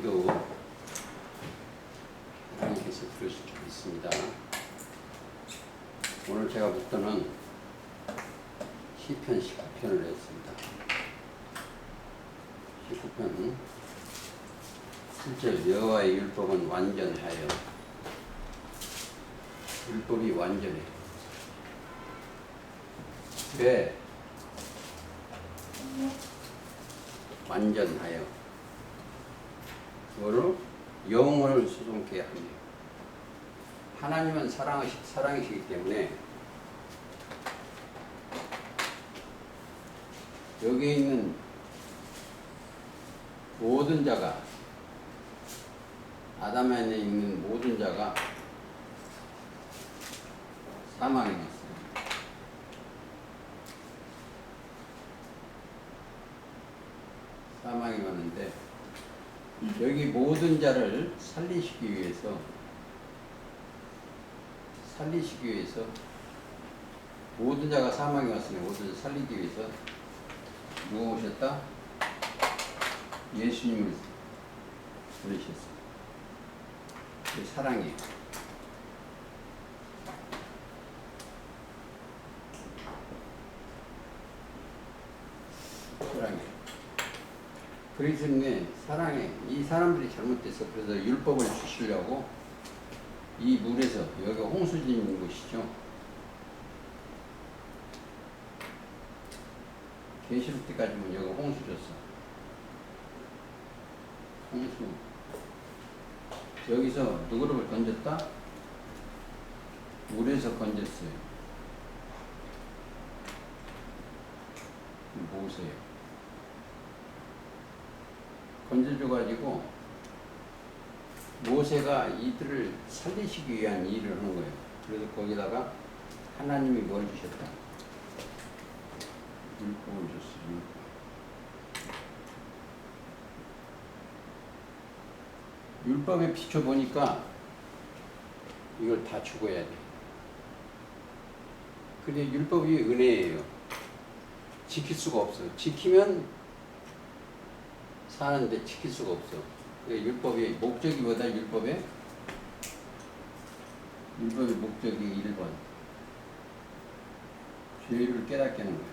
기도 하나님께서 들으실 줄 믿습니다. 오늘 제가 묵도는 시편 19편을 했습니다. 19편 7절 여호와의 율법은 완전하여. 율법이 완전해. 왜? 완전하여. 뭐로? 영혼을 수송케 하며. 하나님은 사랑이시기 때문에 여기 있는 모든 자가, 아담 안에 있는 모든 자가 사망에 있어요. 사망이 왔는데 여기 모든 자를 살리시기 위해서 모든 자가 사망에 왔으니 모든 자를 살리기 위해서 누가 오셨다? 예수님을 보내셨어요. 그 사랑이에요. 사랑이에요. 그래서 사랑해. 이 사람들이 잘못됐어. 그래서 율법을 주시려고 이 물에서, 여기가 홍수진 있는 곳이죠. 계시록 때까지는 여기가 홍수졌어. 홍수. 여기서 누구를 건졌다? 물에서 건졌어요. 모세요. 건져줘가지고 모세가 이들을 살리시기 위한 일을 하는 거예요. 그래서 거기다가 하나님이 뭘 주셨다? 율법을 줬어요. 율법에 비춰보니까 이걸 다 죽어야 돼. 근데 율법이 은혜예요. 지킬 수가 없어. 지키면 사는데 지킬 수가 없어. 율법의 목적이 뭐다? 율법의 목적이 1번. 죄를 깨닫게 하는 거야.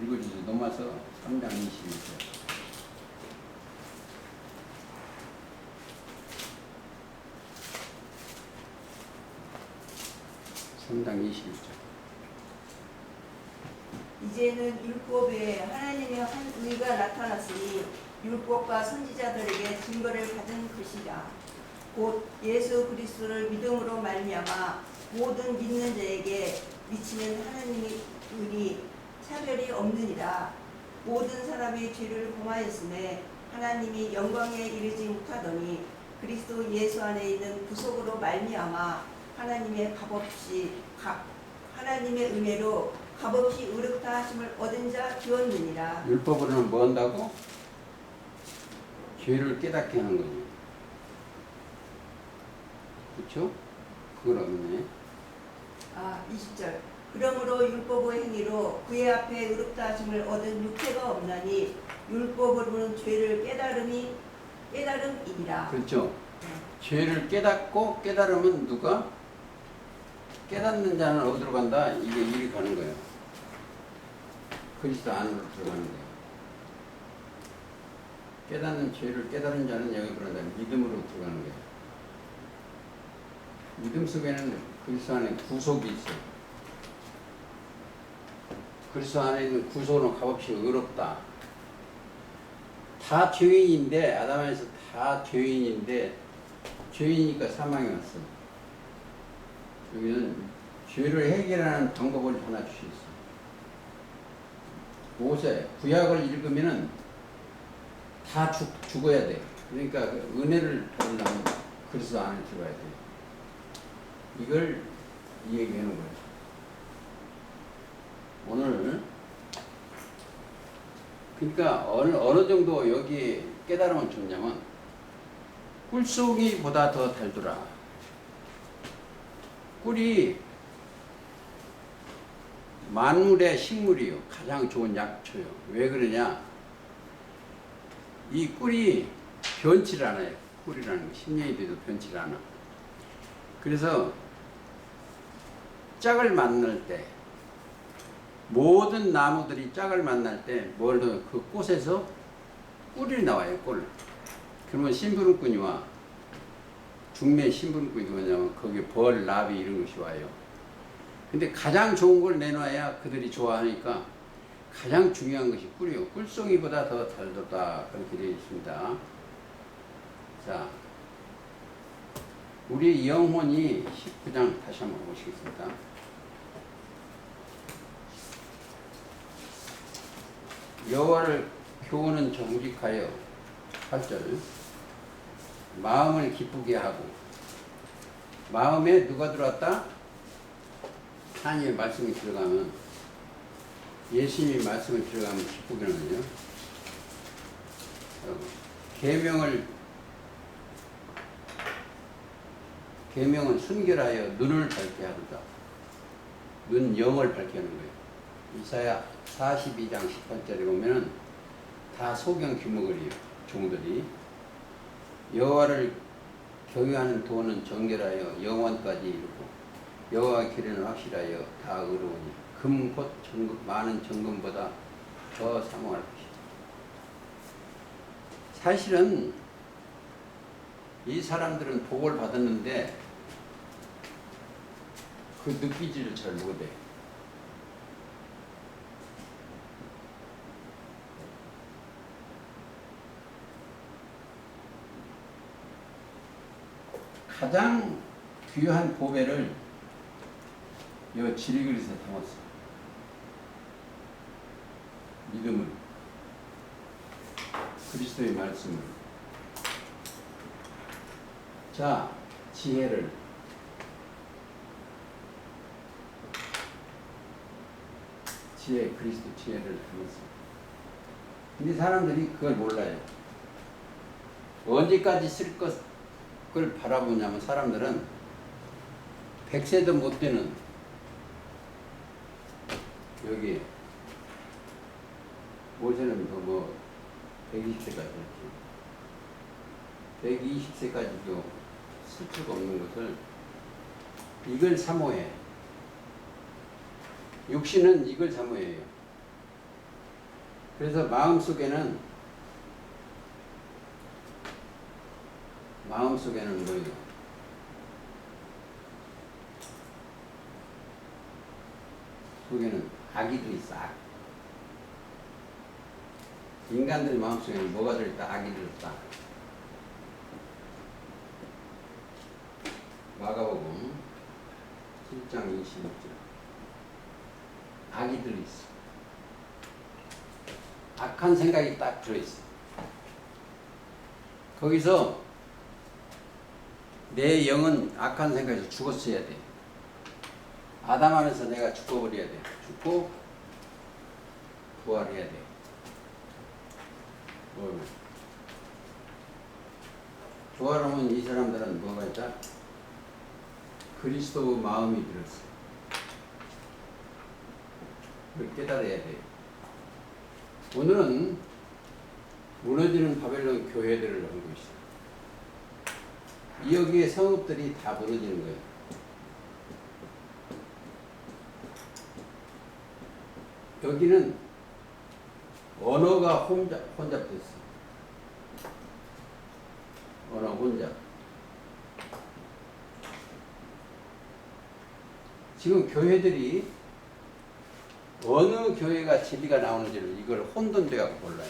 읽어주세요. 넘어서 3장 21절. 3장 21절. 이제는 율법에 하나님의 한 의가 나타났으니 율법과 선지자들에게 증거를 받은 것이라. 곧 예수 그리스도를 믿음으로 말미암아 모든 믿는 자에게 미치는 하나님의 은이 차별이 없느니라. 모든 사람의 죄를 범하였음에 하나님이 영광에 이르지 못하더니 그리스도 예수 안에 있는 구속으로 말미암아 하나님의 은혜로 값없이 의롭다 하심을 얻은 자 되었느니라. 율법으로는 뭐 한다고? 죄를 깨닫게 하는 거지. 그렇죠? 그걸 없네. 20절. 그러므로 율법의 행위로 그의 앞에 의롭다 하심을 얻은 육체가 없나니 율법으로는 죄를 깨달음이니라. 그렇죠. 죄를 깨닫고 깨달으면 누가? 깨닫는 자는 어디로 간다? 이게 일이 가는 거예요. 그리스도 안으로 들어가는 거예요. 깨닫는 죄를 깨달은 자는 여기 그런다. 믿음으로 들어가는 거예요. 믿음 속에는 그리스도 안에 구속이 있어요. 그리스도 안에 있는 구속은 값없이 의롭다. 다 죄인인데, 아담에서 다 죄인인데, 죄인이니까 사망이 왔어. 여기는 죄를 해결하는 방법을 하나 주셨어. 모세, 구약을 읽으면은 다 죽어야 돼. 그러니까 그 은혜를 받으려면 그리스도 안에 들어가야 돼. 이걸 이 얘기하는 거예요. 오늘 그러니까 어느 정도 여기 깨달음을 줬냐면 꿀송이보다 더 달더라. 꿀이 만물의 식물이요. 가장 좋은 약초요. 왜 그러냐? 이 꿀이 변치를 않아요. 꿀이라는 거 10년이 돼도 변치를 않아. 그래서 짝을 만날 때 모든 나무들이 짝을 만날 때 그 꽃에서 꿀이 나와요. 꿀. 그러면 심부름꾼이 와. 중매 심부름꾼이 뭐냐면 거기에 벌, 나비 이런 것이 와요. 근데 가장 좋은 걸 내놔야 그들이 좋아하니까 가장 중요한 것이 꿀이요. 꿀송이보다 더 달도다. 그렇게 되어 있습니다. 자, 우리 영혼이 19장 다시 한번 보시겠습니다. 여호와를 교훈은 정직하여 8절 마음을 기쁘게 하고 마음에 누가 들어왔다? 하나님의 말씀이 들어가면 예수님의 말씀이 들어가면 기쁘게 하는요. 계명은 순결하여 눈을 밝게 하도다. 눈 영을 밝게 하는 거예요. 이사야 42장 18절에 보면은 다 소경 규목을이에요. 종들이 여호와를 경외하는 도는 정결하여 영원까지 이르고 여호와의 길에는 확실하여 다 의로우니 금 곧 많은 정금보다 더 사모할 것이다. 사실은 이 사람들은 복을 받았는데 그 느끼지를 잘 못해. 가장 귀한 보배를 이 지리그릇에 담았어. 믿음을, 그리스도의 말씀을. 자, 지혜를. 그리스도 지혜를 담았어. 근데 사람들이 그걸 몰라요. 언제까지 쓸 것을 바라보냐면 사람들은 100세도 못 되는 여기 모세는 뭐 120세까지 했지. 120세까지도 쓸 수가 없는 것을 이걸 사모해. 육신은 이걸 사모해요. 그래서 마음속에는 뭐예요? 속에는 악이 있어. 악. 인간들 마음속에는 뭐가 들어있다? 악이 들었다. 마가복음 7장 26절. 악이 들어있어. 악한 생각이 딱 들어있어. 거기서 내 영은 악한 생각에서 죽었어야 돼. 아담 안에서 내가 죽어버려야 돼. 죽고 부활해야 돼. 부활하면 이 사람들은 뭐가 있다? 그리스도 마음이 들었어. 그걸 깨달아야 돼. 오늘은 무너지는 바벨론 교회들을 하고 있어. 여기에 성읍들이 다 무너지는 거예요. 여기는 언어가 혼잡됐어. 언어 혼잡. 지금 교회들이 어느 교회가 진리가 나오는지를 이걸 혼돈되어갖고 몰라요.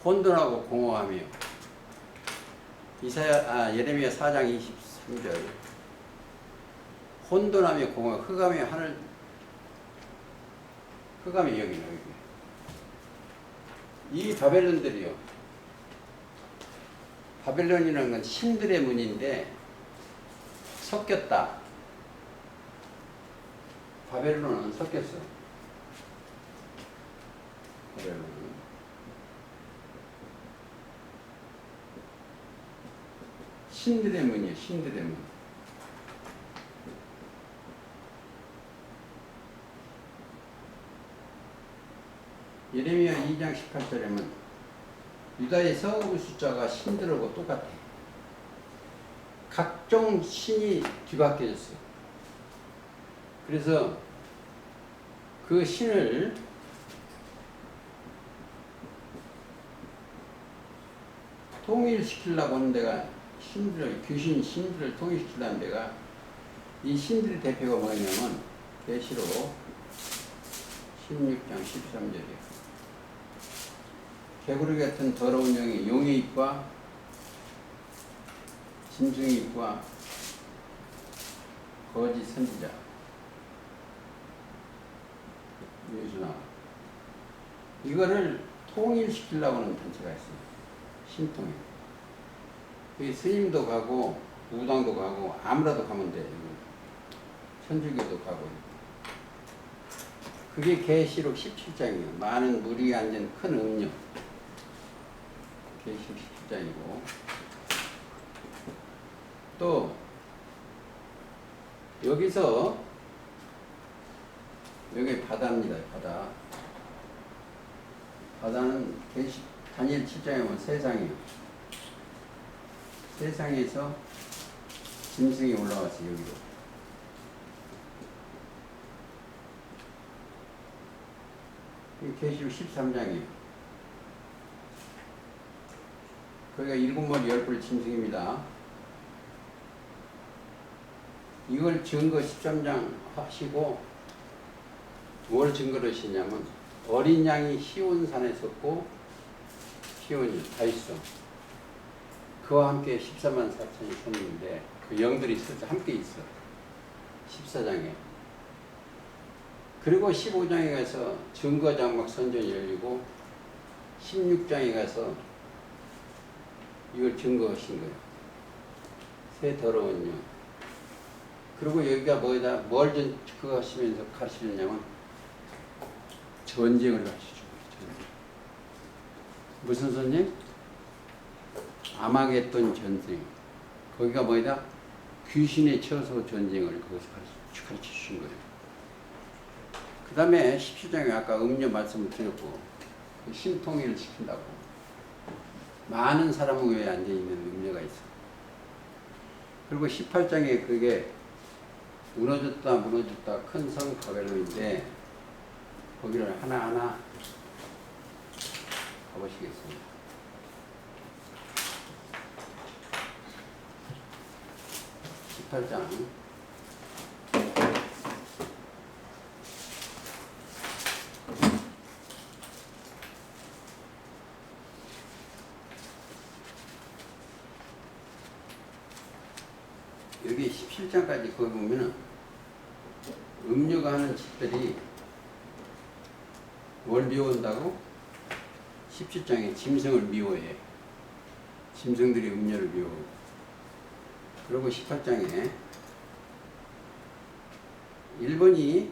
혼돈하고 공허하며 예레미야 4장 23절 혼돈하며 공허 흑암의 하늘 흑암이 여기는 여기. 이 바벨론들이요. 바벨론이라는 건 신들의 문인데 섞였다. 바벨론은 섞였어. 바벨론은. 신들의 문이에요. 신들의 문. 예레미야 2장 18절에는 유다의 서읍의 숫자가 신들하고 똑같아. 각종 신이 뒤바뀌어졌어요. 그래서 그 신을 통일시키려고 하는 데가 귀신 신들을 통일시키려는 데가 이 신들의 대표가 뭐냐면 계시록 16장 13절이에요. 개구리 같은 더러운 영이 용의 입과 짐승의 입과 거짓 선지자 여기서 나와. 이거를 통일시키려고 하는 단체가 있어요. 신통일. 여기 스님도 가고 무당도 가고 아무라도 가면 돼. 천주교도 가고. 그게 계시록 17장이에요. 많은 물이 앉은 큰 음료. 계시록 17장이고. 또 여기서 여기 바다입니다. 바다. 바다는 다니엘 7장에 보면 세상이에요. 세상에서 짐승이 올라왔어요. 여기로. 계시록 13장이에요. 거기가 7머리 10뿔 짐승입니다. 이걸 증거 13장 하시고 뭘 증거로 하시냐면 어린 양이 시온산에 섰고 시온이 다 있어. 그와 함께 14만 4천이 섰는데 그 영들이 함께 있어. 14장에. 그리고 15장에 가서 증거장막 선전이 열리고 16장에 가서 이걸 증거하신 거예요. 새 더러운 영. 그리고 여기가 뭐에다 뭘 그거 하시면서 가르치느냐면 전쟁을 가르치죠. 전쟁. 무슨 전쟁? 아마겟돈 전쟁. 거기가 뭐에다 귀신의 처소 전쟁을 거기서 가르쳐 주신 거예요. 그 다음에 17장에 아까 음료 말씀을 드렸고 그 신통일을 시킨다고 많은 사람 위에 앉아있는 음료가 있어. 그리고 18장에 그게 무너졌다 큰 성 바벨론인데 거기를 하나하나 가보시겠습니다. 18장 여기 17장까지 거기 보면은 음료가 하는 짓들이 뭘 미워한다고? 17장에 짐승을 미워해. 짐승들이 음료를 미워하고. 그리고 18장에 1번이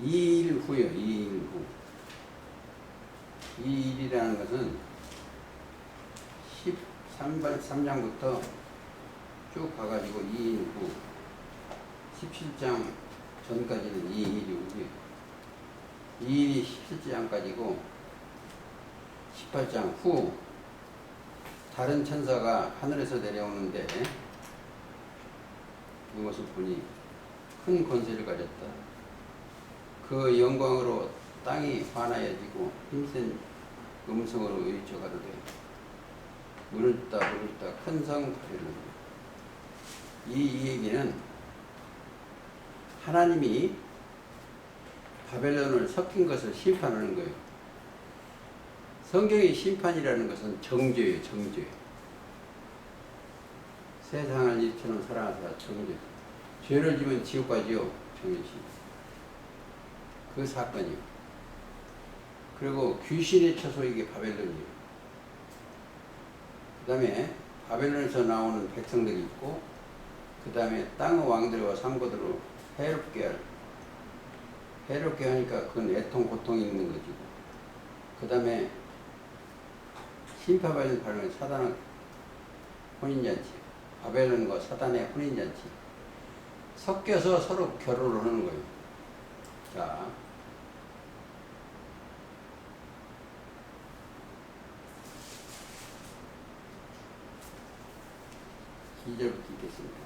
2일 후요. 2일 후. 2일이라는 것은 13장부터 쭉 가가지고 2일 후 17장 전까지는 2일이 오고요. 2일이 17장까지고 18장 후 다른 천사가 하늘에서 내려오는데 이것을 보니 큰 권세를 가졌다. 그 영광으로 땅이 환하여지고 힘센 음성으로 외쳐가로되 물을다 큰 성 바벨론. 이 얘기는 하나님이 바벨론을 섞인 것을 심판하는 거예요. 성경의 심판이라는 것은 정죄예요. 정죄. 세상을 이처럼 사랑하사 정죄. 죄를 지면 지옥 가지요. 정죄시. 그 사건이요. 그리고 귀신의 처소 이게 바벨론이에요. 그 다음에 바벨론에서 나오는 백성들이 있고 그 다음에 땅의 왕들과 상고들로 해롭게 하니까 그건 애통 고통이 있는 거지. 그 다음에 심판받은 바벨론 사단의 혼인잔치, 바벨론과 사단의 혼인잔치 섞여서 서로 결혼을 하는 거예요. 자, 이절부터 읽겠습니다.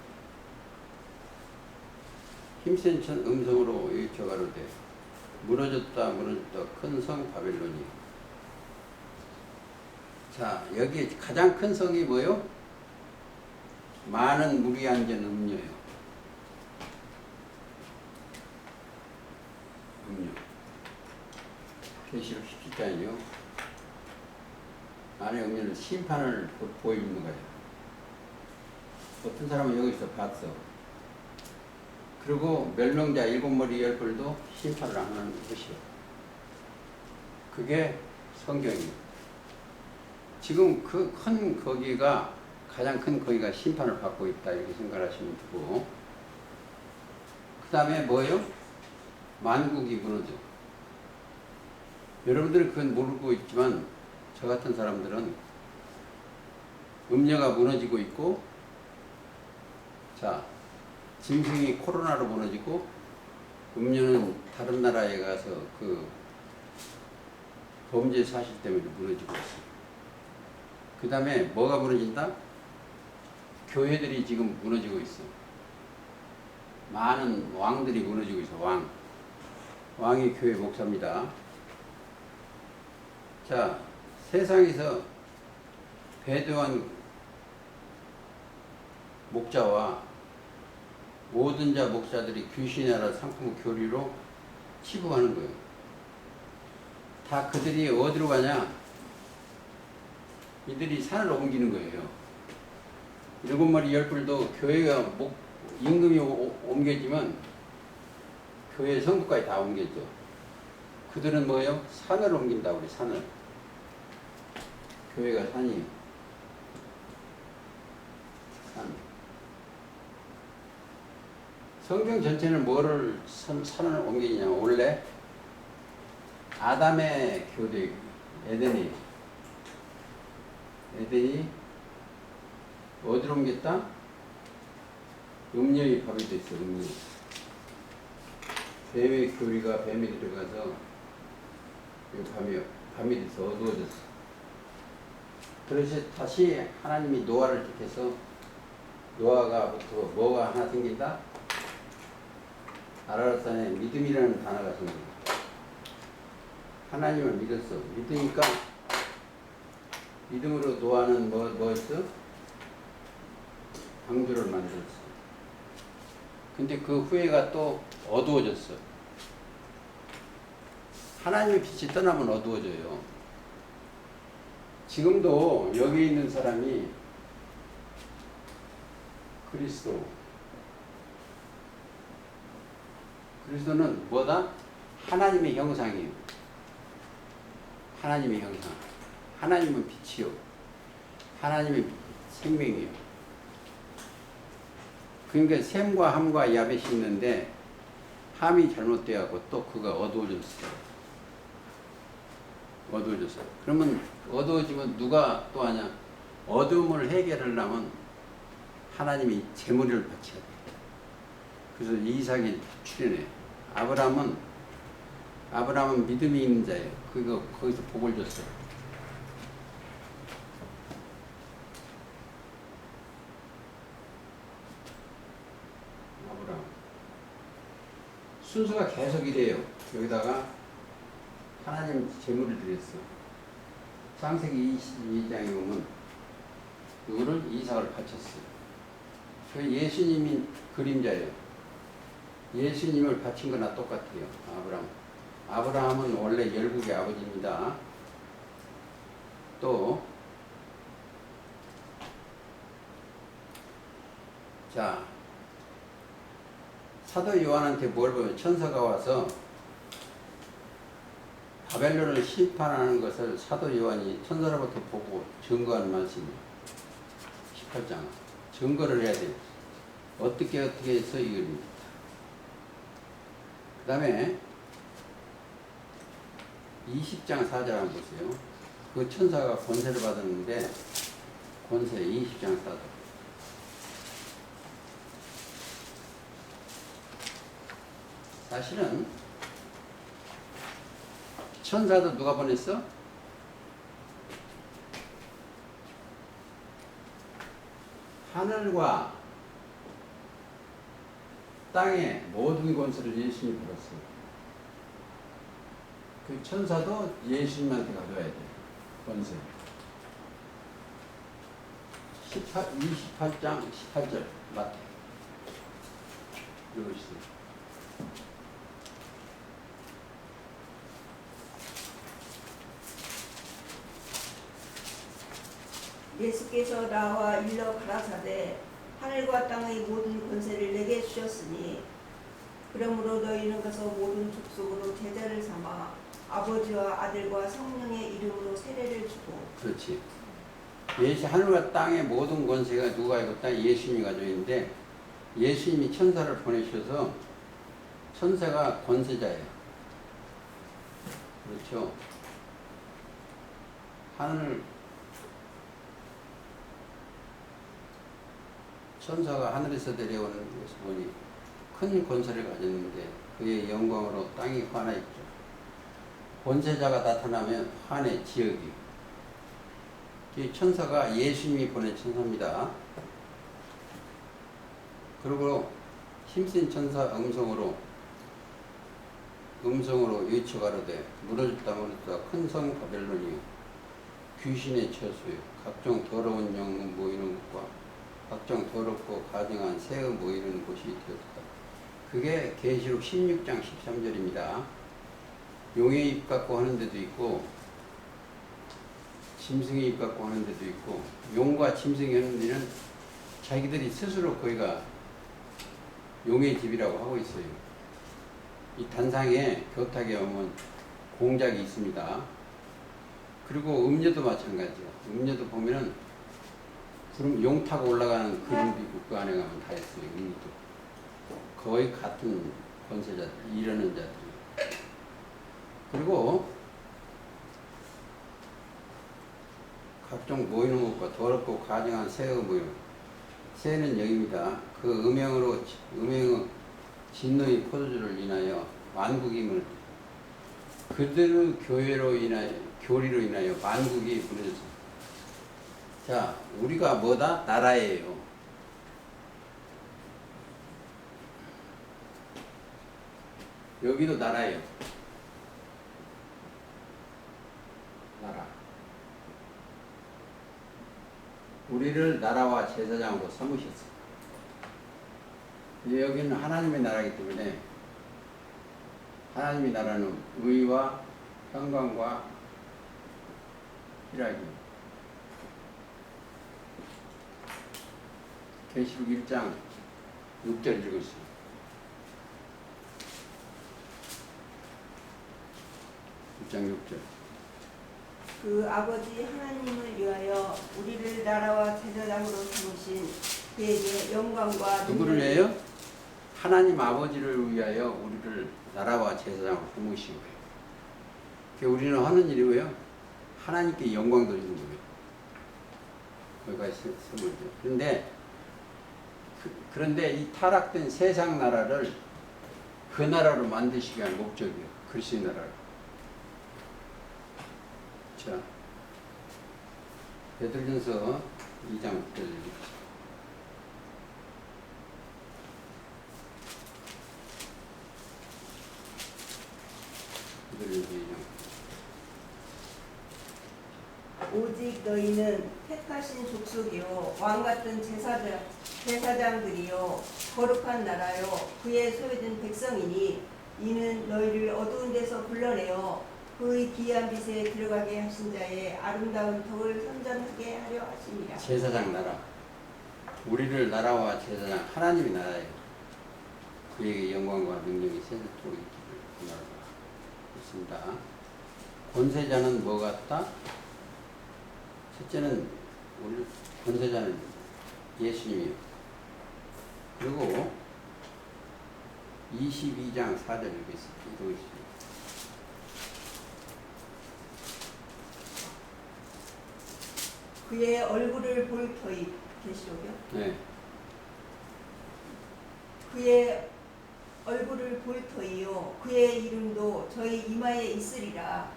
힘센 천 음성으로 외쳐가로되 무너졌다 무너졌다 큰 성 바벨론이. 자, 여기 가장 큰 성이 뭐요? 많은 물이 앉은 음녀요. 음녀. 계시록 17장이요. 안에 음녀는 심판을 보이는 거예요. 어떤 사람은 여기서 봤어. 그리고 멸망자 7머리 10뿔도 심판을 안 하는 것이요. 그게 성경이에요. 지금 그 큰 거기가, 가장 큰 거기가 심판을 받고 있다, 이렇게 생각하시면 되고, 그 다음에 뭐예요? 만국이 무너져. 여러분들은 그건 모르고 있지만 저 같은 사람들은 음녀가 무너지고 있고, 자, 짐승이 코로나로 무너지고, 음녀는 다른 나라에 가서 그 범죄 사실 때문에 무너지고 있어요. 그 다음에 뭐가 무너진다? 교회들이 지금 무너지고 있어. 많은 왕들이 무너지고 있어. 왕이 교회 목사입니다. 자, 세상에서 배도한 목자와 모든 자 목사들이 귀신이 알아 상품 교리로 치부하는 거예요. 다 그들이 어디로 가냐? 이들이 산을 옮기는 거예요. 7머리 10뿔도 교회가 임금이 옮겨지면 교회 성부까지 다 옮겨져. 그들은 뭐예요? 산을 옮긴다, 우리 산을. 교회가 산이에요. 산. 성경 전체는 뭐를 산을 옮기냐? 원래 아담의 교대, 에덴이 어디로 옮겼다? 음녀의 밥이 됐어. 음녀. 뱀의 교리가 뱀이 들어가서 밤이 돼서 어두워졌어. 그래서 다시 하나님이 노아를 택해서 노아가부터 뭐가 하나 생긴다? 아라랏산에 믿음이라는 단어가 생긴다. 하나님을 믿었어. 믿으니까 믿음으로 노아는 뭐 했어? 방주를 만들었어. 근데 그 후회가 또 어두워졌어. 하나님의 빛이 떠나면 어두워져요. 지금도 여기 있는 사람이 그리스도는 뭐다? 하나님의 형상이에요. 하나님의 형상. 하나님은 빛이요. 하나님의 생명이요. 그러니까 셈과 함과 야벳이 있는데 함이 잘못되어갖고 또 그가 어두워졌어. 그러면 어두워지면 누가 또 하냐? 어두움을 해결하려면 하나님이 제물을 바쳐야 돼. 그래서 이삭이 출현해. 아브라함은 믿음이 있는 자예요. 거기서 복을 줬어요. 아브라함. 순서가 계속 이래요. 여기다가 하나님 제물을 드렸어. 창세기 22장에 보면 누구를? 이삭을 바쳤어요. 그 예수님이 그림자예요. 예수님을 바친 거나 똑같아요. 아브라함은 원래 열국의 아버지입니다. 또 자, 사도 요한한테 뭘 보면 천사가 와서 바벨론을 심판하는 것을 사도 요한이 천사로부터 보고 증거하는 말씀이에요. 18장. 증거를 해야 돼요. 어떻게 해서 이겁니다. 그 다음에 20장 4절 한번 보세요. 그 천사가 권세를 받았는데 권세 20장 4절. 사실은 천사도 누가 보냈어? 하늘과 땅의 모든 권세를 예수님이 받았어요. 그 천사도 예수님한테 가져야 돼. 권세. 28장 18절 맞다. 읽으시죠. 예수께서 나와 일러 가라사대 하늘과 땅의 모든 권세를 내게 주셨으니 그러므로 너희는 가서 모든 족속으로 제자를 삼아 아버지와 아들과 성령의 이름으로 세례를 주고. 그렇지. 하늘과 땅의 모든 권세가 누가 가지고 있다? 예수님이 가지고 있는데 예수님이 천사를 보내셔서 천사가 권세자예요. 그렇죠. 천사가 하늘에서 내려오는 것을 보니 큰 권세를 가졌는데 그의 영광으로 땅이 환하 있죠. 권세자가 나타나면 환의 지역이. 이 천사가 예수님이 보낸 천사입니다. 그리고 힘센 천사 음성으로 외쳐가로되 무너졌다 큰 성 바벨론이요 귀신의 처소요 각종 더러운 영 모이는 곳과 각종 더럽고 가증한 새의 모이는 곳이 되었다. 그게 계시록 16장 13절입니다. 용의 입 갖고 하는 데도 있고 짐승의 입 갖고 하는 데도 있고 용과 짐승이 하는 데는 자기들이 스스로 거기가 용의 집이라고 하고 있어요. 이 단상에 교탁에 오면 공작이 있습니다. 그리고 음료도 마찬가지야. 음료도 보면은 용 타고 올라가는 그림도 있고 그 안에 가면 다 있어요. 음료도. 거의 같은 권세자들, 이러는 자들. 그리고 각종 모이는 것과 더럽고 가증한 새의 모임. 새는 여기입니다. 그 음행의 진노의 포도주를 인하여 만국임을 그들의 교리로 인하여 만국이 무너졌습니다. 자, 우리가 뭐다? 나라예요. 여기도 나라예요. 나라. 우리를 나라와 제사장으로 삼으셨어요. 여기는 하나님의 나라이기 때문에 하나님의 나라는 의와 평강과 희락이. 계시록 1장 6절 읽으시죠. 1장 6절. 그 아버지 하나님을 위하여 우리를 나라와 제사장으로 삼으신 그에게 영광과 누구를 위하여? 하나님 아버지를 위하여 우리를 나라와 제사장으로 삼으신 거예요. 그러니까 우리는 하는 일이 뭐예요? 하나님께 영광 돌리는 거예요. 거기가 쓰물죠. 그런데 이 타락된 세상 나라를 그 나라로 만드시기 위한 목적이에요. 그리스도의 나라를. 자, 베드로전서 2장 9절. 베드로전서 2장. 오직 너희는 택하신 족속이요 왕같은 제사장들이요 거룩한 나라요 그의 소유된 백성이니 이는 너희를 어두운 데서 불러내어 그의 귀한 빛에 들어가게 하신 자의 아름다운 덕을 선전하게 하려 하심이라. 제사장 나라. 우리를 나라와 제사장 하나님의 나라예요. 그에게 영광과 능력이 세세토록 있기를 원하노라. 그렇습니다. 권세자는 뭐 같다? 첫째는 우리 권세자는 예수님이에요. 그리고 22장 4절 읽으시죠. 그의 얼굴을 볼 터이 계시록이요. 네. 그의 얼굴을 볼 터이요 그의 이름도 저희 이마에 있으리라.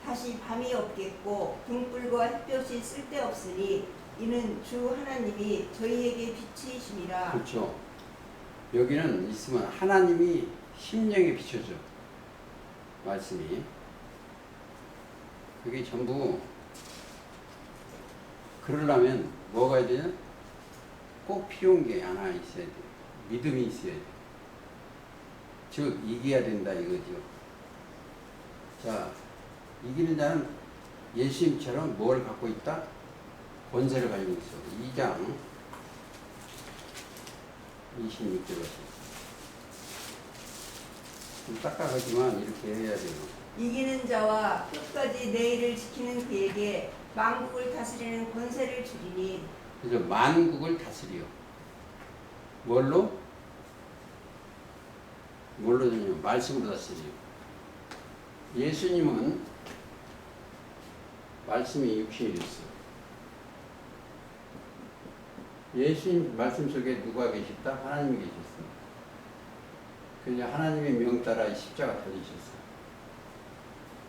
다시 밤이 없겠고 등불과 햇볕이 쓸데없으니 이는 주 하나님이 저희에게 빛이심이라. 그렇죠. 여기는 있으면 하나님이 심령에 비춰줘. 말씀이. 그게 전부 그러려면 뭐가 해야 되냐? 꼭 필요한 게 하나 있어야 돼. 믿음이 있어야 돼. 즉 이겨야 된다 이거죠. 자, 이기는 자는 예수님처럼 뭘 갖고 있다? 권세를 가지고 있어. 2장 26절에 좀 딱딱하지만 이렇게 해야 돼요. 이기는 자와 끝까지 내일을 지키는 그에게 만국을 다스리는 권세를 주리니. 그래서 만국을 다스려. 뭘로? 뭘로 되냐? 말씀으로 다스려. 예수님은 말씀이 육신이 됐어. 예수님 말씀 속에 누가 계셨다? 하나님이 계셨어. 그냥 하나님의 명 따라 십자가 달리셨어.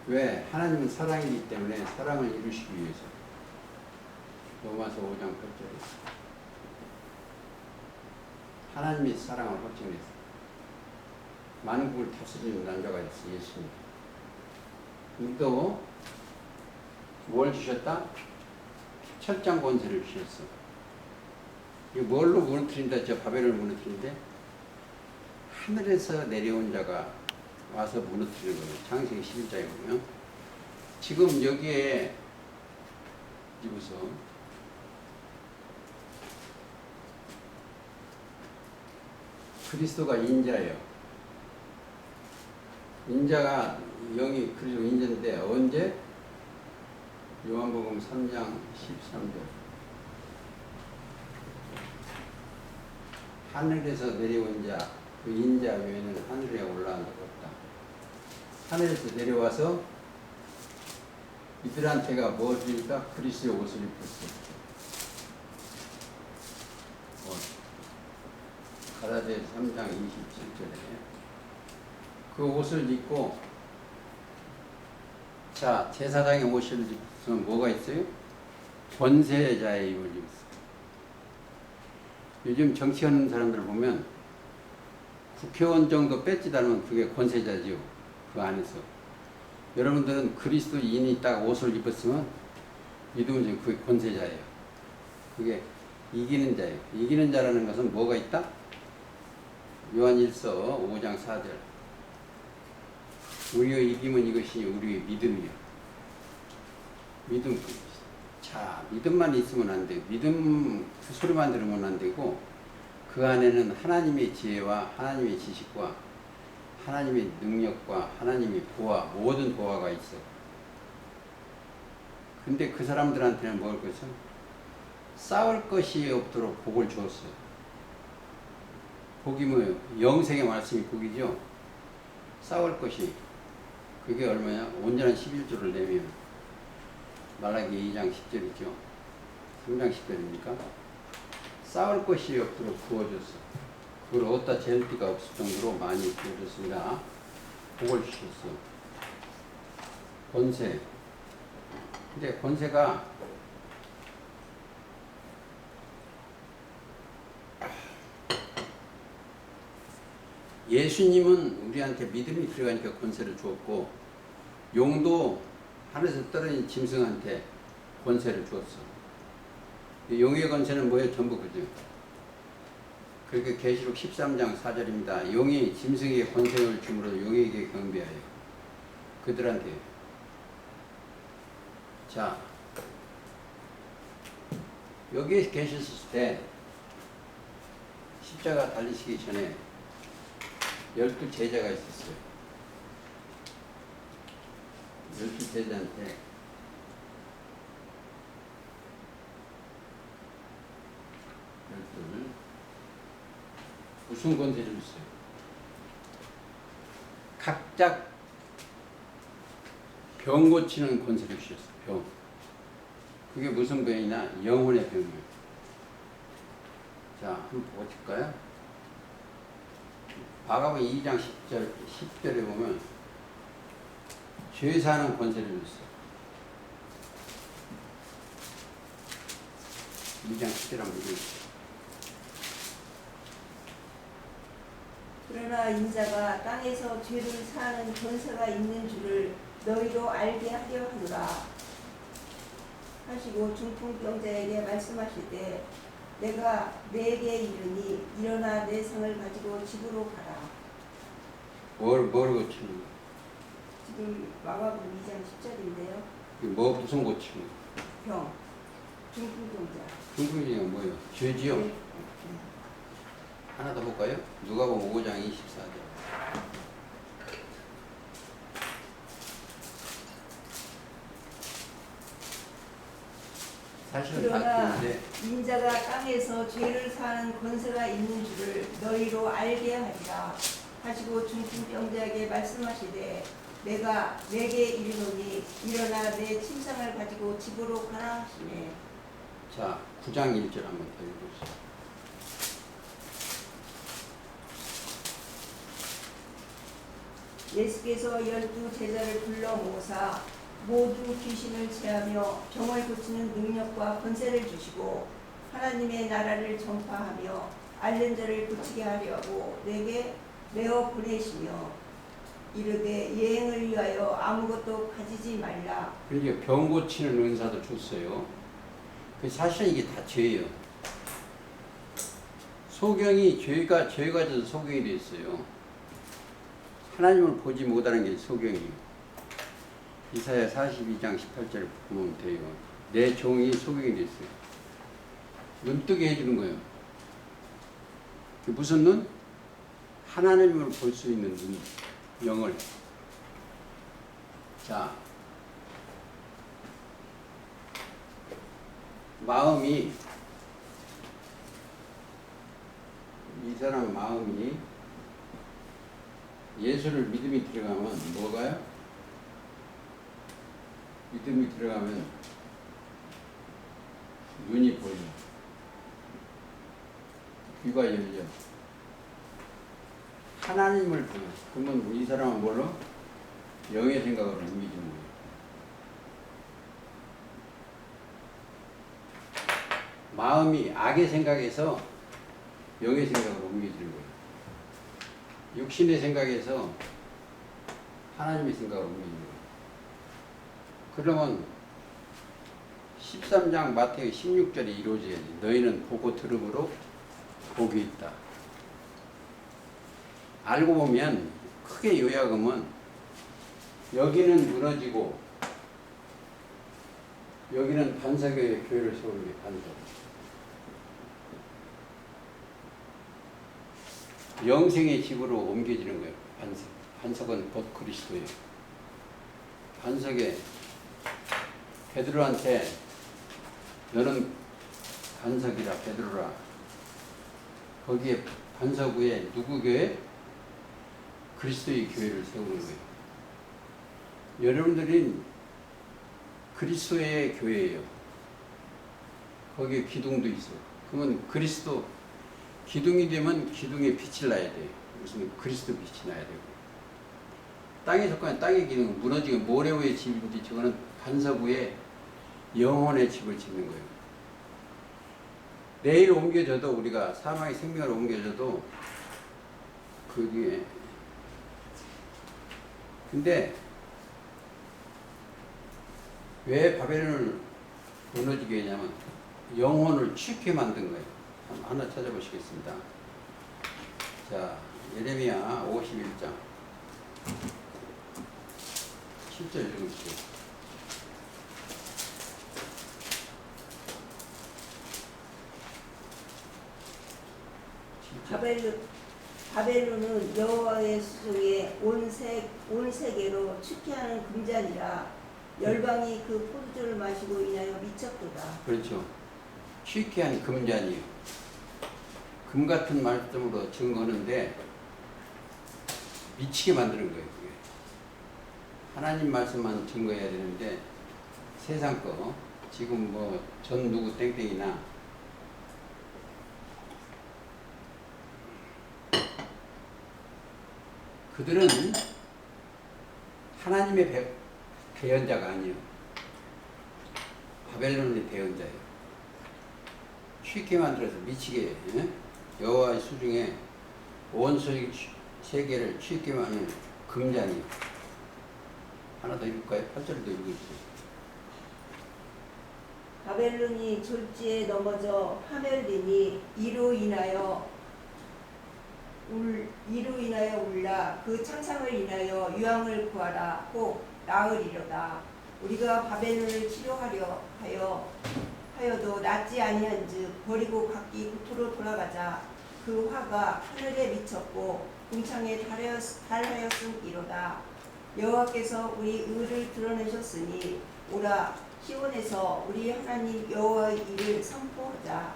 왜? 하나님은 사랑이기 때문에 사랑을 이루시기 위해서. 로마서 5장 8절에 하나님이 사랑을 확증했어. 만국을 다스리는 남자가 있어. 예수님. 또 뭘 주셨다? 철장 권세를 주셨어. 이거 뭘로 무너뜨린다? 저 바벨을 무너뜨린데 하늘에서 내려온 자가 와서 무너뜨리는 거예요. 창세기 11장에 보면 지금 여기에 이보서 그리스도가 인자예요. 인자가 영이 그리스도 인자인데 언제? 요한복음 3장 13절 하늘에서 내려온 자, 그 인자 외에는 하늘에 올라간 적 없다. 하늘에서 내려와서 이들한테가 뭐 주니까 그리스도의 옷을 입혔어. 가라데아서 3장 27절에 그 옷을 입고 자 제사장의 옷을 입으면 뭐가 있어요? 권세자의 입을 입었어. 요즘 정치하는 사람들 보면 국회의원 정도 뺏지 않으면 그게 권세자지요. 그 안에서 여러분들은 그리스도인이 딱 옷을 입었으면 믿으면 그게 권세자예요. 그게 이기는 자예요. 이기는 자라는 것은 뭐가 있다? 요한일서 5장 4절 우리의 이김은 이것이 우리의 믿음이요. 믿음. 자, 믿음만 있으면 안 돼. 믿음 그 소리만 들으면 안 되고 그 안에는 하나님의 지혜와 하나님의 지식과 하나님의 능력과 하나님의 보화, 모든 보화가 있어. 근데 그 사람들한테는 뭘 것은 싸울 것이 없도록 복을 주었어. 복이 뭐예요? 영생의 말씀이 복이죠. 싸울 것이 그게 얼마냐? 온전한 11조를 내면 말라기 2장 10절이죠. 3장 10절입니까? 싸울 것이 없도록 부어줬어. 그걸 어디다 잴 데가 없을 정도로 많이 부어줬습니다. 복을 주셨어. 권세. 근데 권세가 예수님은 우리한테 믿음이 필요하니까 권세를 주었고 용도 하늘에서 떨어진 짐승한테 권세를 주었어. 용의 권세는 뭐예요? 전부 그죠? 그렇게 계시록 13장 4절입니다. 용이 짐승에게 권세를 주므로 용에게 경배하여 그들한테. 자, 여기에 계셨을 때 십자가 달리시기 전에 12 제자가 있었어요. 12 제자한테 무슨 권세를 줬어요? 각자 병 고치는 권세를 주셨어요. 병. 그게 무슨 병이냐? 영혼의 병이에요. 자, 한번 보실까요? 마가복음 2장 10절에 보면 죄 사는 권세를 줬어. 2장 10절 한번 읽어주세요. 그러나 인자가 땅에서 죄를 사하는 권세가 있는 줄을 너희로 알게 하려 하노라 하시고 중풍병자에게 말씀하시되 내가 내게 이르니 일어나 내 상을 가지고 집으로 가라. 뭘 고치는 거야? 지금 마가복음 2장 10절인데요. 무슨 고치는 거야? 병, 중풍병자. 중풍이가 뭐예요? 죄지요? 네. 하나 더 볼까요? 누가복음 5장 24절. 사실은 다 그러나 좋은데 인자가 땅에서 죄를 사하는 권세가 있는 줄을 너희로 알게 하리라 하시고 중풍병자에게 말씀하시되 내가 내게 이르노니 일어나 내 침상을 가지고 집으로 가라 하시네. 자 9장 1절 한번 더 읽어주세요. 예수께서 12제자를 불러 모으사 모든 귀신을 제하며 병을 고치는 능력과 권세를 주시고 하나님의 나라를 전파하며 앓는 자를 고치게 하려고 내게 내어 보내시며 이르되 여행을 위하여 아무것도 가지지 말라. 그러니까 병 고치는 은사도 줬어요. 사실은 이게 다 죄예요. 소경이 죄가 져서 소경이 됐어요. 하나님을 보지 못하는 게 소경이에요. 이사야 42장 18절 보면 돼요. 내 종이 소경이 됐어요. 눈 뜨게 해주는 거예요. 무슨 눈? 하나님을 볼 수 있는 눈, 영을. 자, 마음이, 이 사람 마음이 예수를 믿음이 들어가면 뭐가요? 믿음이 들어가면 눈이 보여. 귀가 열려. 하나님을 보여. 그러면 이 사람은 뭘로? 영의 생각으로 옮기는 거예요. 마음이 악의 생각에서 영의 생각으로 옮겨지는 거예요. 육신의 생각에서 하나님의 생각으로 옮기는 거예요. 그러면 13장 마태의 16절이 이루어져야지. 너희는 보고 들음으로 복이 있다. 알고 보면 크게 요약하면 여기는 무너지고 여기는 반석의 교회를 세우는 게 반석. 영생의 집으로 옮겨지는 거예요. 반석. 반석은 곧 그리스도예요. 반석에 베드로한테 너는 반석이라 베드로라. 거기에 반석 위에 누구 교회? 그리스도의 교회를 세우는 거예요. 여러분들은 그리스도의 교회예요. 거기에 기둥도 있어. 그러면 그리스도 기둥이 되면 기둥에 빛을 놔야 돼요. 무슨 그리스도 빛이 나야 되고. 땅에 속한 땅의 기둥은 무너지고 모래 위에 집인지 저거는 반석 위에 영혼의 집을 짓는 거예요. 내일 옮겨져도 우리가 사망의 생명을 옮겨져도 그게 근데 왜 바벨론을 무너지게 했냐면 영혼을 취하게 만든 거예요. 하나 찾아보시겠습니다. 자, 예레미야 51장 7절 읽으시죠. 바벨론은 여호와의 수종에 온 세계로 축제하는 금잔이라 열방이 그 포도주를 마시고 인하여 미쳤도다. 그렇죠. 취쾌한 금잔이요. 금 같은 말씀으로 증거하는데 미치게 만드는 거예요. 그게. 하나님 말씀만 증거해야 되는데 세상 거 지금 뭐 전 누구 땡땡이나 그들은 하나님의 대언자가 아니에요. 바벨론의 대언자예요. 쉽게 만들어서 미치게, 예? 여호와의 수중에 온 세계를 쉽게 만드는 금잔이요. 하나 더 읽을까요? 8절도 읽고 있어요. 바벨론이 졸지에 넘어져 파멸되니 이로 인하여 울라. 그 창상을 인하여 유황을 구하라. 혹 나으리로다. 우리가 바벨론을 치료하려 하여도 낫지 아니한즉 버리고 각기 고토로 돌아가자. 그 화가 하늘에 미쳤고 궁창에 달하였음이로다. 여호와께서 우리 의를 드러내셨으니 오라 시온에서 우리 하나님 여호와의 일을 선포하자.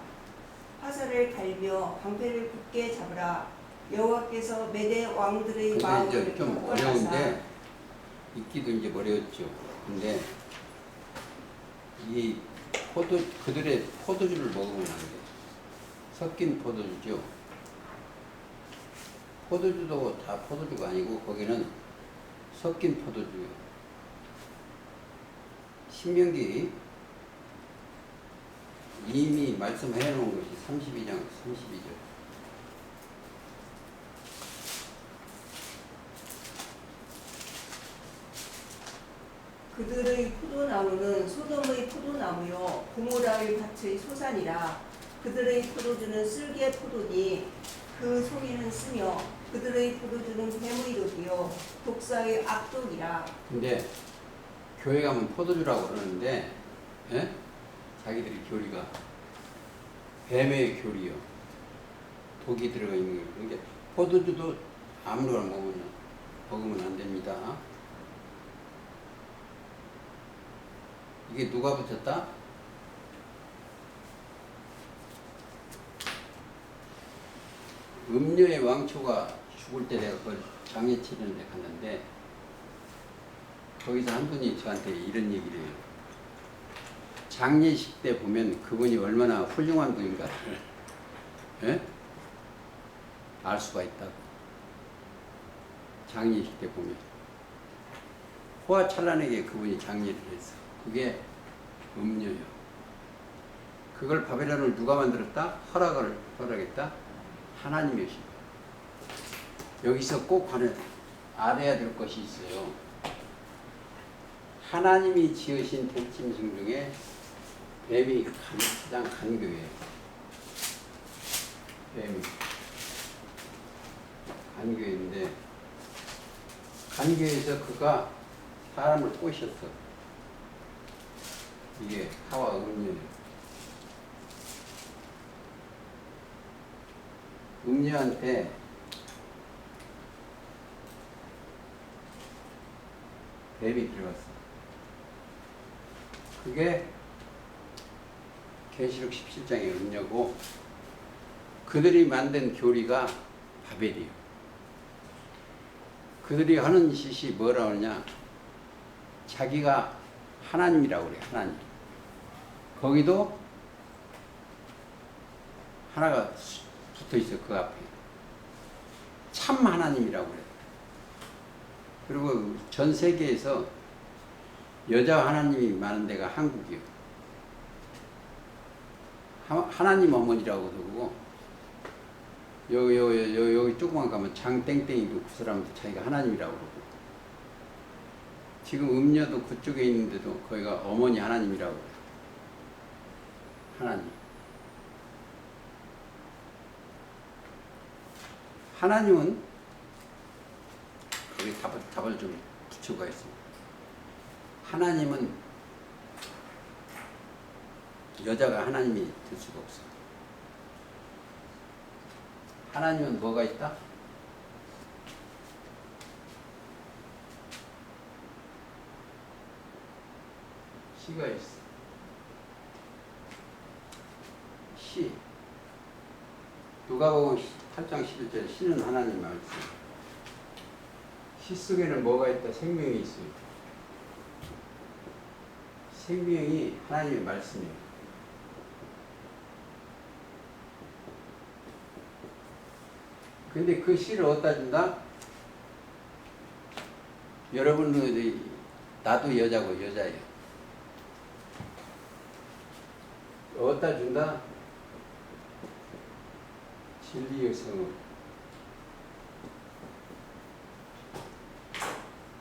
화살을 갈며 방패를 굳게 잡으라. 여호와께서 메대 왕들의 마음을 좀 굳건하사. 어려운데 읽기도 이제 어려웠죠. 근데 이 그들의 포도주를 먹으면 안 돼. 섞인 포도주죠. 포도주도 다 포도주가 아니고 거기는 섞인 포도주요. 신명기 이미 말씀해 놓은 것이 32장 32절. 그들의 포도나무는 소돔의 포도나무요 고모라의 밭의 소산이라. 그들의 포도주는 쓸개 포도니 그 송이는 쓰며 그들의 포도주는 뱀의 독이요 독사의 악독이라. 근데 교회 가면 포도주라고 그러는데, 예? 자기들이 교리가 뱀의 교리요. 독이 들어가 있는 거예요. 그러니까 포도주도 아무거나 먹으면 안 됩니다. 이게 누가 붙였다? 음료의 왕초가 죽을 때 내가 그걸 장례 치르는데 갔는데 거기서 한 분이 저한테 이런 얘기를 해요. 장례식 때 보면 그분이 얼마나 훌륭한 분인가를 예? 알 수가 있다고. 장례식 때 보면 호화찬란하게 그분이 장례를 했어. 그게 음료요. 그걸 바벨론을 누가 만들었다? 허락했다? 하나님이십니다. 여기서 꼭 알아야 될 것이 있어요. 하나님이 지으신 대짐승 중에 뱀이 가장 간교해요. 뱀이 간교인데 간교해서 그가 사람을 꼬셨어. 이게 하와 음녀예요. 음녀한테 뱀이 들어갔어. 그게 계시록 17장의 음녀고 그들이 만든 교리가 바벨이에요. 그들이 하는 짓이 뭐라 하느냐? 자기가 하나님이라고 그래. 하나님. 거기도 하나가 붙어 있어. 그 앞에 참 하나님이라고 그래. 그리고 전 세계에서 여자 하나님이 많은 데가 한국이요. 하나님 어머니라고 그러고 여기 조그만 가면 장땡땡이도 그 사람도 자기가 하나님이라고 그러고 지금 음녀도 그쪽에 있는데도 거기가 어머니 하나님이라고 그래요. 하나님. 하나님은 여기 답을 좀 붙여가 있습니다. 하나님은 여자가 하나님이 될 수가 없어요. 하나님은 뭐가 있다? 시가 있어. 시. 누가복음 8장 11절 시는 하나님 말씀. 시 속에는 뭐가 있다? 생명이 있어요. 생명이 하나님의 말씀이에요. 근데 그 시를 어디다 준다? 여러분도 나도 여자고 여자예요. 어디다 준다? 진리의 성읍.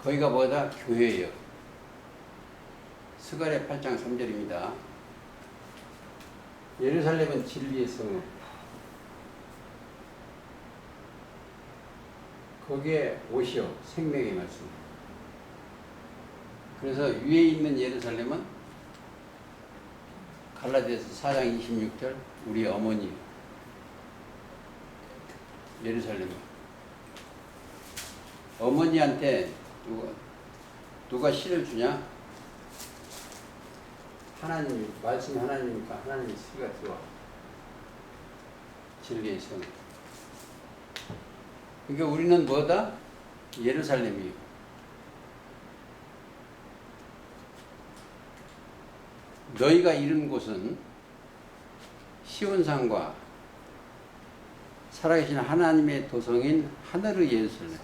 거기가 뭐다? 교회예요. 스가랴 8장 3절입니다. 예루살렘은 진리의 성읍. 거기에 오시오 생명의 말씀. 그래서 위에 있는 예루살렘은 갈라디아서 4장 26절 우리 어머니 예루살렘. 어머니한테 누가 씨를 주냐? 하나님, 말씀 하나님이니까 하나님의 씨가 들어와. 진리의 성. 그러니까 우리는 뭐다? 예루살렘이요. 너희가 이른 곳은 시온산과 살아계신 하나님의 도성인 하늘의 예루살렘.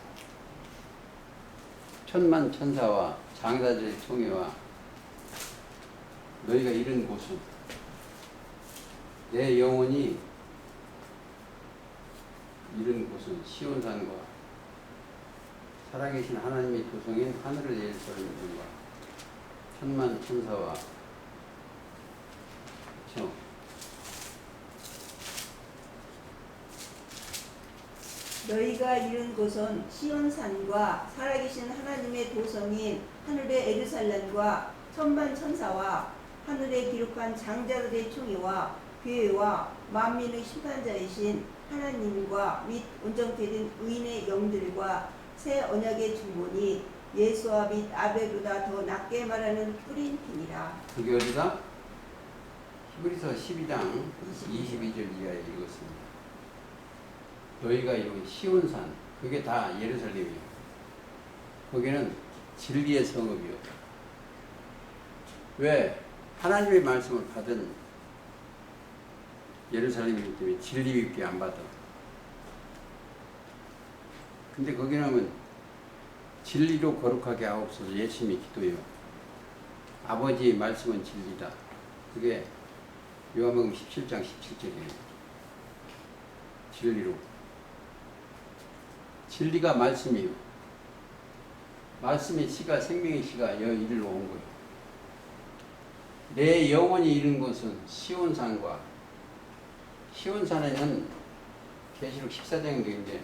천만 천사와 장사들의 총회와 너희가 이른 곳은 내 영혼이 이른 곳은 시온산과 살아계신 하나님의 도성인 하늘의 예루살렘과 천만 천사와 너희가 이른 곳은 시온산과 살아계신 하나님의 도성인 하늘의 예루살렘과 천만 천사와 하늘에 기록한 장자들의 총회와 교회와 만민의 심판자이신 하나님과 및 온전케 된 의인의 영들과 새 언약의 중본이 예수와 및 아벨보다 더 낫게 말하는 뿌린 피니라. 그게 어디다? 히브리서 12장 22절 이하에 읽었습니다. 너희가 여기 시온산, 그게 다 예루살렘이요. 거기는 진리의 성읍이요. 왜? 하나님의 말씀을 받은 예루살렘이기 때문에 진리 있게 안 받아. 근데 거기 나면 진리로 거룩하게 하옵소서 예수님의 기도예요. 아버지의 말씀은 진리다. 그게 요한복음 17장 17절이에요. 진리로. 진리가 말씀이에요. 말씀의 씨가 생명의 씨가 이리로 온 거예요. 내 영혼이 이른 곳은 시온산과 시온산에는 계시록 14장인데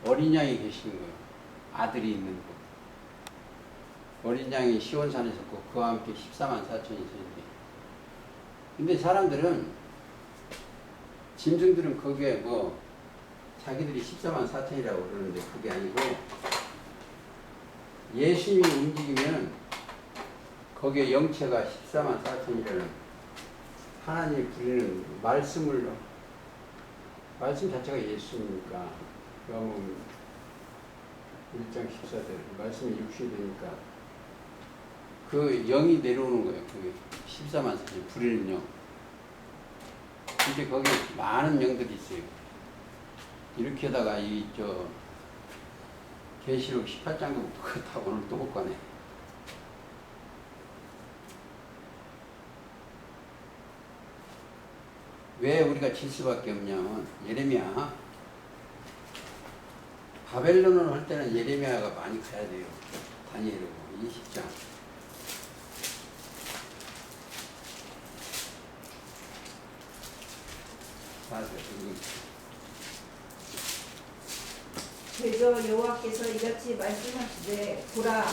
어린 양이 계시는 거예요. 아들이 있는 곳. 어린 양이 시온산에 있었고 그와 함께 14만 4천이 있었는데 근데 사람들은 짐승들은 거기에 뭐 자기들이 14만 4천이라고 그러는데 그게 아니고 예수님이 움직이면 거기에 영체가 14만 4천이라는 하나님이 부리는 말씀 자체가 예수니까 요한복음 1장 14절 말씀이 육신이 되니까 그 영이 내려오는 거예요. 그게 14만 4천 부리는 영. 근데 거기 많은 영들이 있어요. 이렇게 하다가 계시록 18장부터 그렇다 오늘 또 못 가네. 왜 우리가 질 수밖에 없냐면 예레미야 바벨론을 할 때는 예레미야가 많이 가야 돼요. 다니엘하고 20장. 대저 여호와께서 이같이 말씀하시되 보라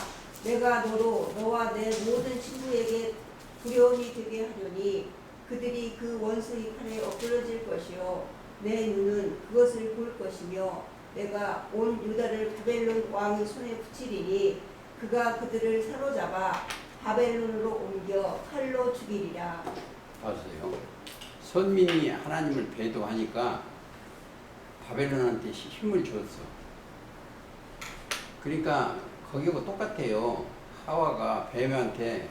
내가 너와 내 모든 친구에게 두려움이 되게 하려니 그들이 그 원수의 팔에 엎드러질 것이요 내 눈은 그것을 볼 것이며 내가 온 유다를 바벨론 왕의 손에 붙이리니 그가 그들을 사로잡아 바벨론으로 옮겨 칼로 죽이리라. 봤어요. 선민이 하나님을 배도하니까 바벨론한테 힘을 줬어. 그러니까 거기하고 똑같아요. 하와가 뱀한테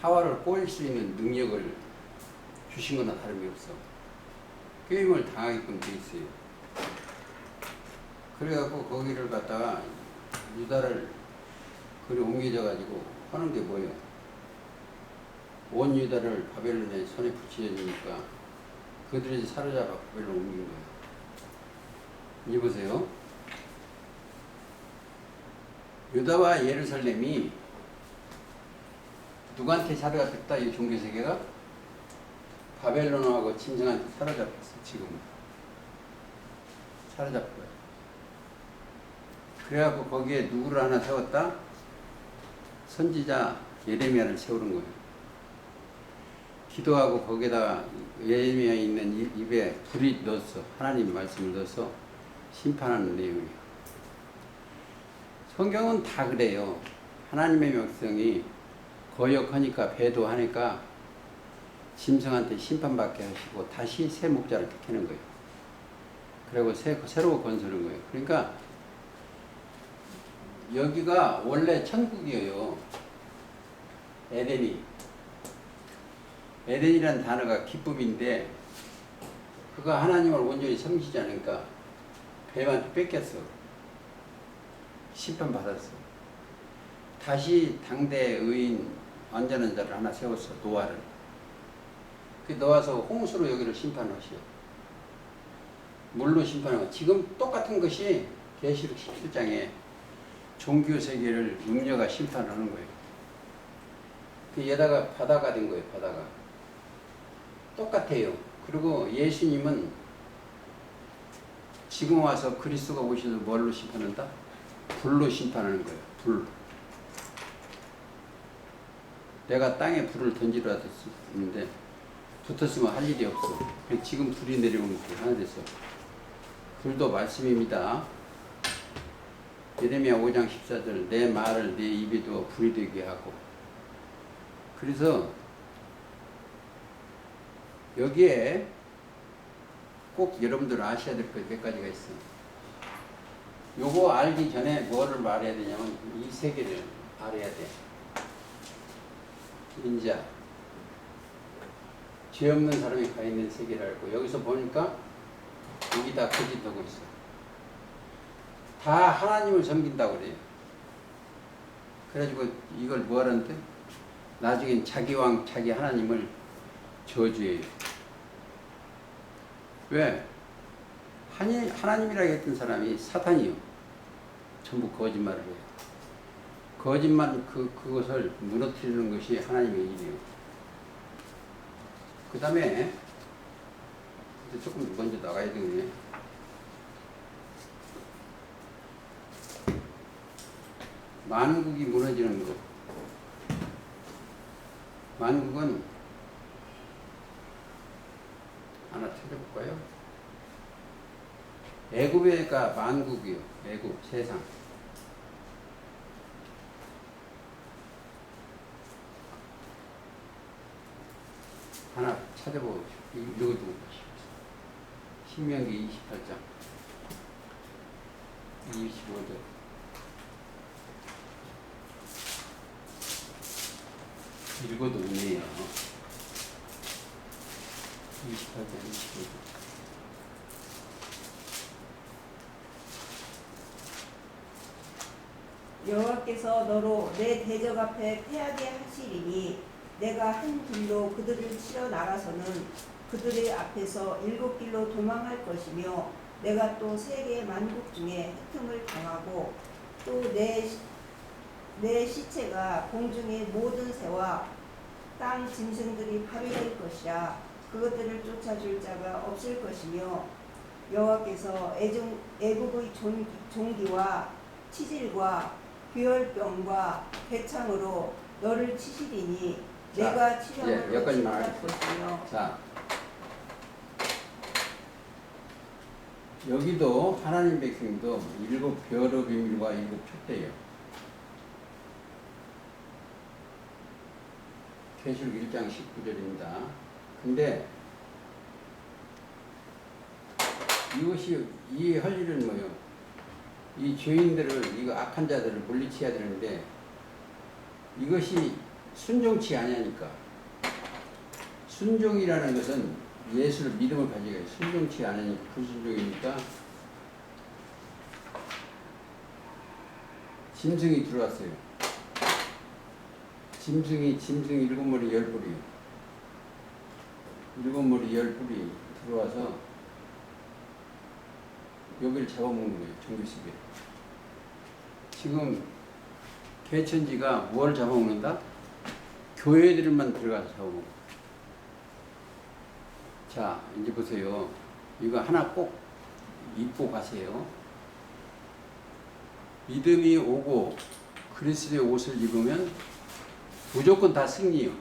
하와를 꼬일 수 있는 능력을 주신 거나 다름이 없어. 게임을 당하게끔 돼 있어요. 그래갖고 거기를 갖다가 유다를 그리고 옮겨져 가지고 하는 게 뭐예요? 온 유다를 바벨론의 손에 붙여주니까 그들이 사로잡아 바벨론 옮긴 거예요. 이제 보세요. 유다와 예루살렘이 누구한테 사로잡혔다? 이 종교세계가 바벨론하고 짐승한테 사로잡혔어. 지금은 사로잡고요. 그래갖고 거기에 누구를 하나 세웠다? 선지자 예레미야를 세우는 거예요. 기도하고 거기에다가 예레미야 있는 입에 불이 넣었어. 하나님 말씀을 넣어서 심판하는 내용이에요. 성경은 다 그래요. 하나님의 백성이 거역하니까 배도하니까 짐승한테 심판받게 하시고 다시 새 목자를 택하는 거예요. 그리고 새로 건설하는 거예요. 그러니까 여기가 원래 천국이에요. 에덴이라는 단어가 기쁨인데 그가 하나님을 온전히 섬기지 않으니까 뱀한테 뺏겼어. 심판받았어. 다시 당대 의인 완전한 자를 하나 세웠어. 노아를. 그 넣어서 홍수로 여기를 심판하시오. 물로 심판하고 지금 똑같은 것이 계시록 17장에 종교 세계를 음녀가 심판하는 거예요. 그 얘다가 바다가 된 거예요. 바다가 똑같아요. 그리고 예수님은 지금 와서 그리스도가 오셔서 뭘로 심판한다? 불로 심판하는 거예요. 불. 내가 땅에 불을 던지려 했는데 붙었으면 할 일이 없어. 지금 불이 내려오는 게 하나 됐어. 불도 말씀입니다. 예레미야 5장 14절 내 말을 내 입에 두어 불이 되게 하고. 그래서 여기에 꼭 여러분들 아셔야 될 것 몇 가지가 있어. 요거 알기 전에 뭐를 말해야 되냐면 이 세계를 알아야 돼. 인자 죄 없는 사람이 가 있는 세계를 알고 여기서 보니까 여기 다 거짓하고 있어. 다 하나님을 섬긴다고 그래요. 그래가지고 이걸 뭐 하는데? 나중엔 자기 왕, 자기 하나님을 저주해요. 왜? 하나님이라고 했던 사람이 사탄이요. 전부 거짓말을 해요. 거짓말 그것을 무너뜨리는 것이 하나님의 일이에요. 그 다음에 조금 먼저 나가야 되겠네. 만국이 무너지는 것. 만국은 하나 찾아볼까요? 애굽이가 만국이요. 애굽 세상. 하나 찾아보고 읽어두고 신명기 28장 25절 읽어도 없네요. 28장 25절 여호와께서 너로 내 대적 앞에 패하게 하시리니 내가 한 길로 그들을 치러 나가서는 그들의 앞에서 7길로 도망할 것이며 내가 또 세계 만국 중에 흩음을 당하고 또 내 시체가 공중의 모든 새와 땅 짐승들이 밥이 될 것이라 그것들을 쫓아줄 자가 없을 것이며 여호와께서 애굽의 종기와 치질과 비열병과 배창으로 너를 치시리니 내가 치령을 치료할 것이며. 자, 여기도 하나님 백성도 7 벼의 비밀과 7 촛대예요. 계시록 1장 19절입니다. 근데 이것이 이 할 일은 뭐예요? 이 죄인들을 이거 악한 자들을 물리쳐야 되는데 이것이 순종치 아니하니까. 순종이라는 것은 예수를 믿음을 가지고 순종치 않으니 불순종이니까 짐승이 들어왔어요. 짐승이 일곱 머리 열 뿌리. 일곱 머리 열 뿌리 들어와서 여기를 잡아먹는 거예요. 정규습에. 지금 개천지가 뭘 잡아먹는다? 교회들만 들어가서 잡아먹어. 자, 이제 보세요. 이거 하나 꼭 입고 가세요. 믿음이 오고 그리스도의 옷을 입으면 무조건 다 승리요.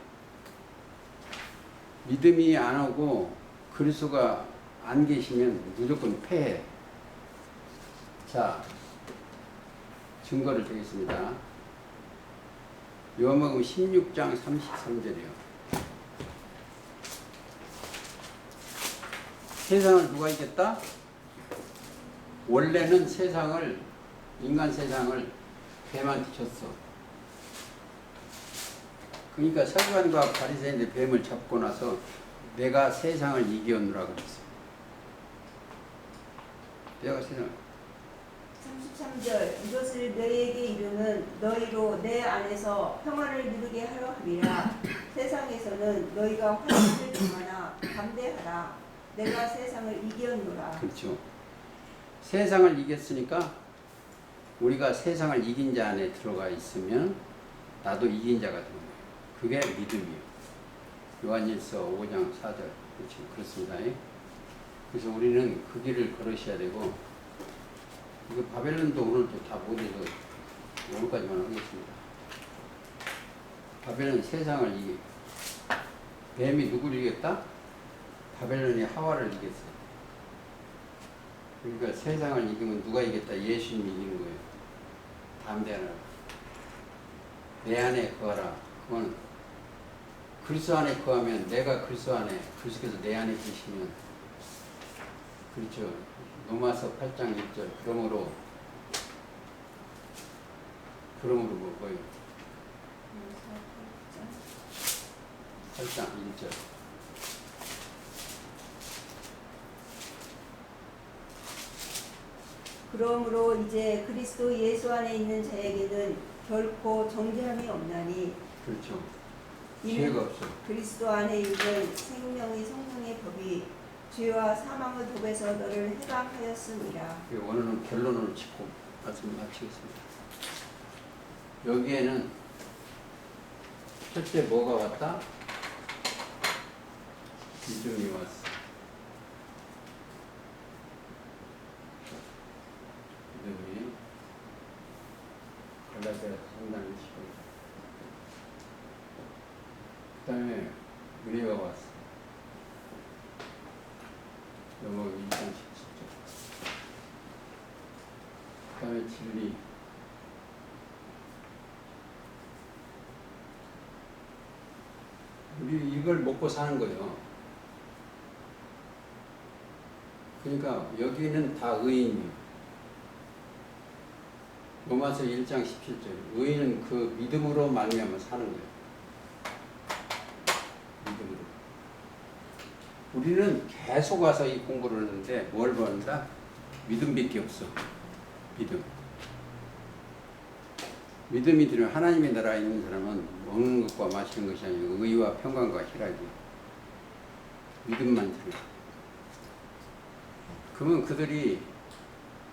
믿음이 안 오고 그리스도가 안 계시면 무조건 패해. 자, 증거를 드리겠습니다. 요한복음 16장 33절이요. 세상을 누가 이겼다? 원래는 인간 세상을 뱀한테 줬어. 그러니까 서기관과 바리새인들 뱀을 잡고 나서 내가 세상을 이겼노라 그랬어. 내가 세상을. 33절 이것을 너희에게 이르는 너희로 내 안에서 평안을 누리게 하려 함이라. 세상에서는 너희가 환난을 당하나 담대하라. 내가 세상을 이겼노라. 그렇죠. 세상을 이겼으니까 우리가 세상을 이긴 자 안에 들어가 있으면 나도 이긴 자가 되는 거예요. 그게 믿음이에요. 요한일서 5장 4절. 그렇죠. 그렇습니다. 그래서 우리는 그 길을 걸으셔야 되고, 이거 바벨론도 오늘도 다 못해서 오늘까지만 하겠습니다. 바벨론 세상을 뱀이 누구를 이겼다? 바벨론이 하와를 이겼어요. 그러니까 세상을 이기면 누가 이겼다? 예수님이 이기는 거예요. 담대하라. 내 안에 거하라. 그건 그리스도 안에 거하면 내가 그리스도 안에, 그리스도께서 내 안에 계시면, 그렇죠. 로마서 8장 1절. 그러므로 뭐예요? 8장 1절. 그러므로 이제 그리스도 예수 안에 있는 자에게는 결코 정죄함이 없나니. 그렇죠. 이는 죄가 없어. 그리스도 안에 있는 생명의 성령의 법이 죄와 사망의 법에서 너를 해방하였습니다. 오늘은 결론을 짚고 말씀을 마치겠습니다. 여기에는 첫째 뭐가 왔다? 믿음이 왔어. 믿음이 갈라디아서 상당히 치고, 그 다음에 은혜가 왔어. 요한복음 1장 17절. 그 다음에 진리. 우리 이걸 먹고 사는 거예요. 그러니까 여기는 다 의인이에요. 로마서 1장 17절. 의인은 그 믿음으로 말미암아 사는 거예요. 믿음으로. 우리는 계속 와서 이 공부를 하는데 뭘 보는다? 믿음밖에 없어. 믿음이 들으면 하나님의 나라에 있는 사람은 먹는 것과 마시는 것이 아니고 의와 평강과 희락이. 믿음만 들으면. 그러면 그들이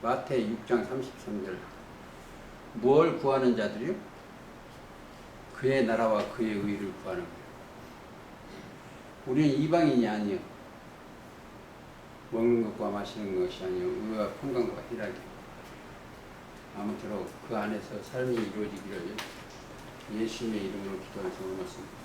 마태 6장 33절 뭘 구하는 자들이요? 그의 나라와 그의 의를 구하는 거예요. 우리는 이방인이 아니요. 먹는 것과 마시는 것이 아니요. 의와 평강과 희락이. 아무쪼록 그 안에서 삶이 이루어지기를 예수님의 이름으로 기도해서 원했습니다.